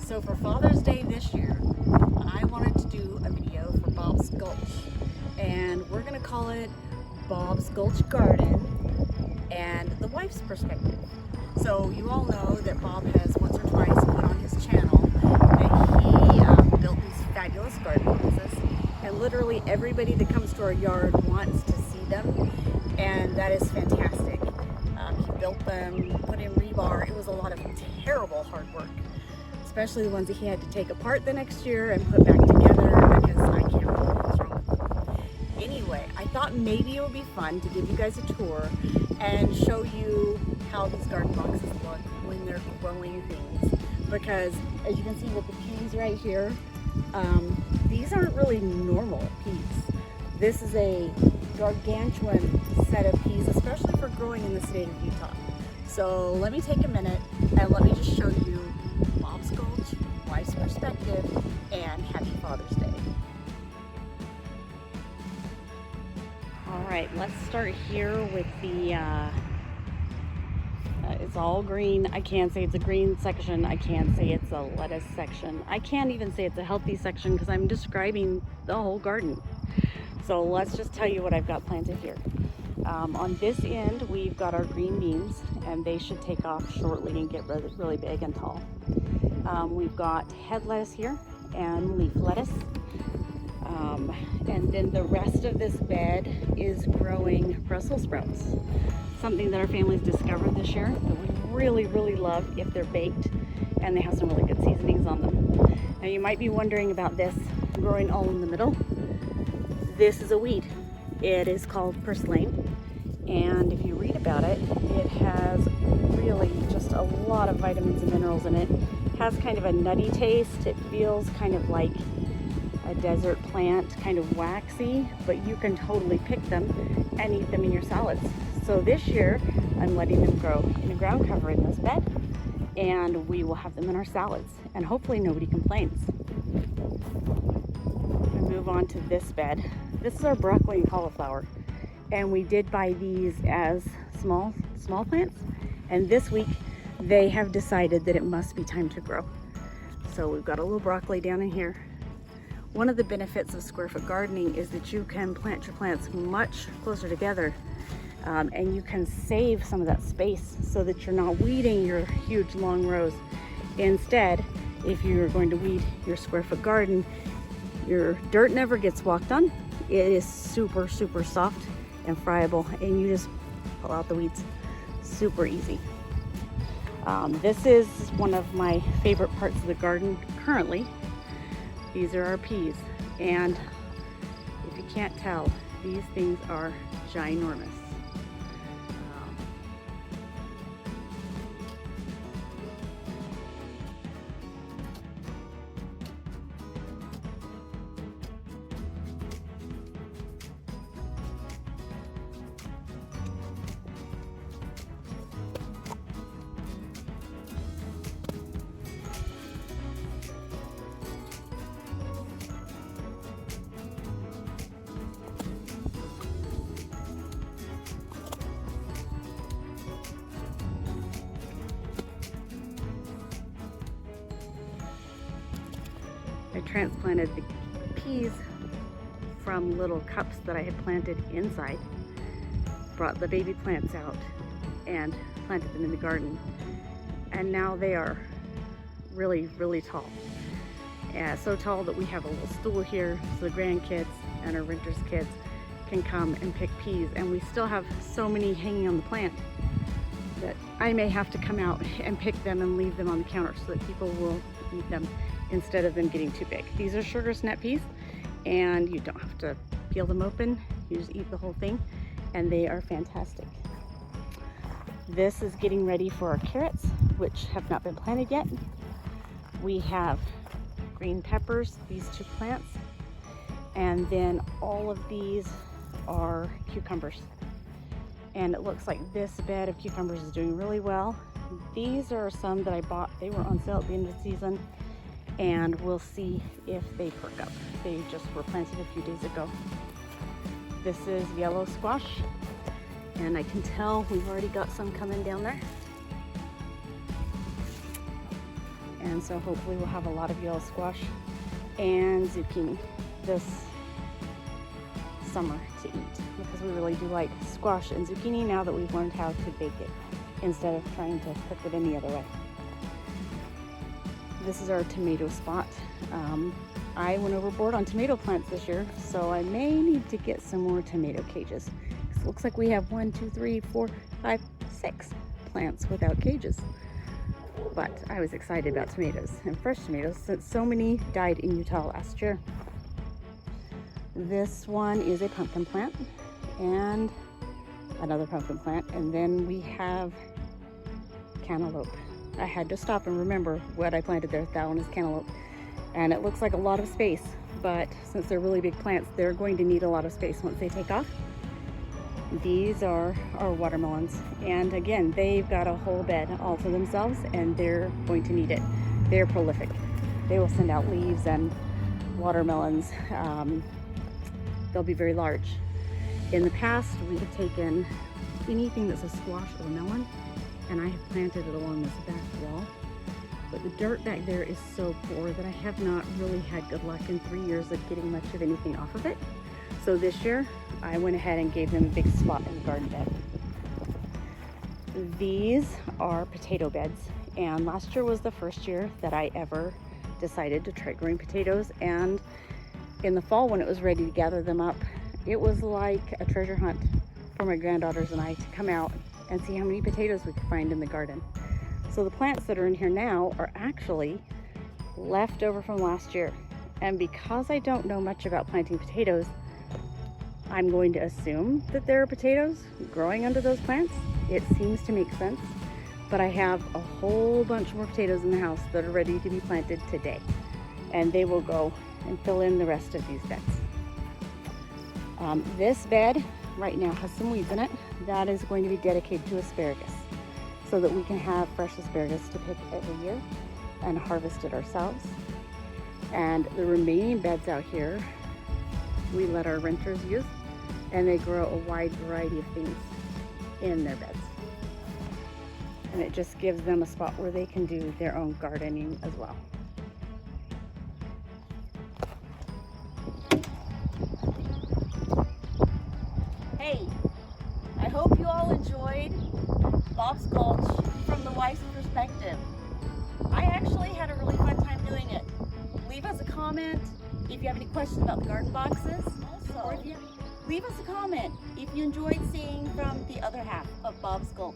So for Father's Day this year, I wanted to do a video for Bob's Gulch, and we're gonna call it Bob's Gulch Garden and the wife's perspective. So you all know that Bob has once or twice put on his channel that he built these fabulous garden boxes, and literally everybody that comes to our yard wants to see them, and that is fantastic. He built them, put in rebar. It was a lot of terrible hard work, especially the ones that he had to take apart the next year and put back together because I can't remember what was wrong with them. Anyway, I thought maybe it would be fun to give you guys a tour and show you how these garden boxes look when they're growing things, because as you can see with the peas right here, these aren't really normal peas. This is a gargantuan set of peas, especially for growing in the state of Utah. So let me take a minute and let me just show you Bob's Gulch, wife's perspective, and happy Father's Day. All right, let's start here with the, it's all green. I can't say it's a green section. I can't say it's a lettuce section. I can't even say it's a healthy section because I'm describing the whole garden. So let's just tell you what I've got planted here. On this end, we've got our green beans, and they should take off shortly and get really big and tall. We've got head lettuce here and leaf lettuce. And then the rest of this bed is growing Brussels sprouts, something that our family's discovered this year that we really love if they're baked and they have some really good seasonings on them. Now you might be wondering about this growing all in the middle. This is a weed. It is called purslane, and if you read about it, it has really just a lot of vitamins and minerals in it. It has kind of a nutty taste. It feels kind of like a desert plant, kind of waxy, but you can totally pick them and eat them in your salads. So this year, I'm letting them grow in a ground cover in this bed, and we will have them in our salads, and hopefully nobody complains. We move on to this bed. This is our broccoli and cauliflower, and we did buy these as small plants, and this week they have decided that it must be time to grow. So we've got a little broccoli down in here. One of the benefits of square foot gardening is that you can plant your plants much closer together, and you can save some of that space so that you're not weeding your huge long rows. Instead, if you're going to weed your square foot garden, your dirt never gets walked on. It is super soft and friable, and you just pull out the weeds. Super easy. This is one of my favorite parts of the garden currently. These are our peas, and if you can't tell, these things are ginormous. I transplanted the peas from little cups that I had planted inside, brought the baby plants out and planted them in the garden, and now they are really tall. Yeah, so tall that we have a little stool here so the grandkids and our renters' kids can come and pick peas, and we still have so many hanging on the plant that I may have to come out and pick them and leave them on the counter so that people will eat them instead of them getting too big. These are sugar snap peas, and you don't have to peel them open. You just eat the whole thing, and they are fantastic. This is getting ready for our carrots, which have not been planted yet. We have green peppers, these two plants, and then all of these are cucumbers. And it looks like this bed of cucumbers is doing really well. These are some that I bought. They were on sale at the end of the season, and we'll see if they perk up. They just were planted a few days ago. This is yellow squash, and I can tell we've already got some coming down there. And And so hopefully we'll have a lot of yellow squash and zucchini this summer to eat, because we really do like squash and zucchini now that we've learned how to bake it instead of trying to cook it any other way. This is our tomato spot. I went overboard on tomato plants this year, so I may need to get some more tomato cages. It looks like we have 1, 2, 3, 4, 5, 6 plants without cages. But I was excited about tomatoes and fresh tomatoes since so many died in Utah last year. This one is a pumpkin plant and another pumpkin plant, and then we have cantaloupe. I had to stop and remember what I planted there. That one is cantaloupe, and it looks like a lot of space, but since they're really big plants, they're going to need a lot of space once they take off. These are our watermelons, and again, they've got a whole bed all to themselves, and they're going to need it. They're prolific. They will send out leaves and watermelons. They'll be very large. In the past, we have taken anything that's a squash or melon, and I have planted it along this back wall. But the dirt back there is so poor that I have not really had good luck in 3 years of getting much of anything off of it. So this year, I went ahead and gave them a big spot in the garden bed. These are potato beds, and last year was the first year that I ever decided to try growing potatoes, and in the fall when it was ready to gather them up, it was like a treasure hunt for my granddaughters and I to come out and see how many potatoes we could find in the garden. So the plants that are in here now are actually left over from last year, and because I don't know much about planting potatoes, I'm going to assume that there are potatoes growing under those plants. It seems to make sense, but I have a whole bunch more potatoes in the house that are ready to be planted today, and they will go and fill in the rest of these beds. This bed right now has some weeds in it. That is going to be dedicated to asparagus, so that we can have fresh asparagus to pick every year and harvest it ourselves. And the remaining beds out here, we let our renters use, and they grow a wide variety of things in their beds. And it just gives them a spot where they can do their own gardening as well. Hey, I hope you all enjoyed Bob's Gulch from the wife's perspective. I actually had a really fun time doing it. Leave us a comment if you have any questions about the garden boxes. Also, or if you leave us a comment if you enjoyed seeing from the other half of Bob's Gulch.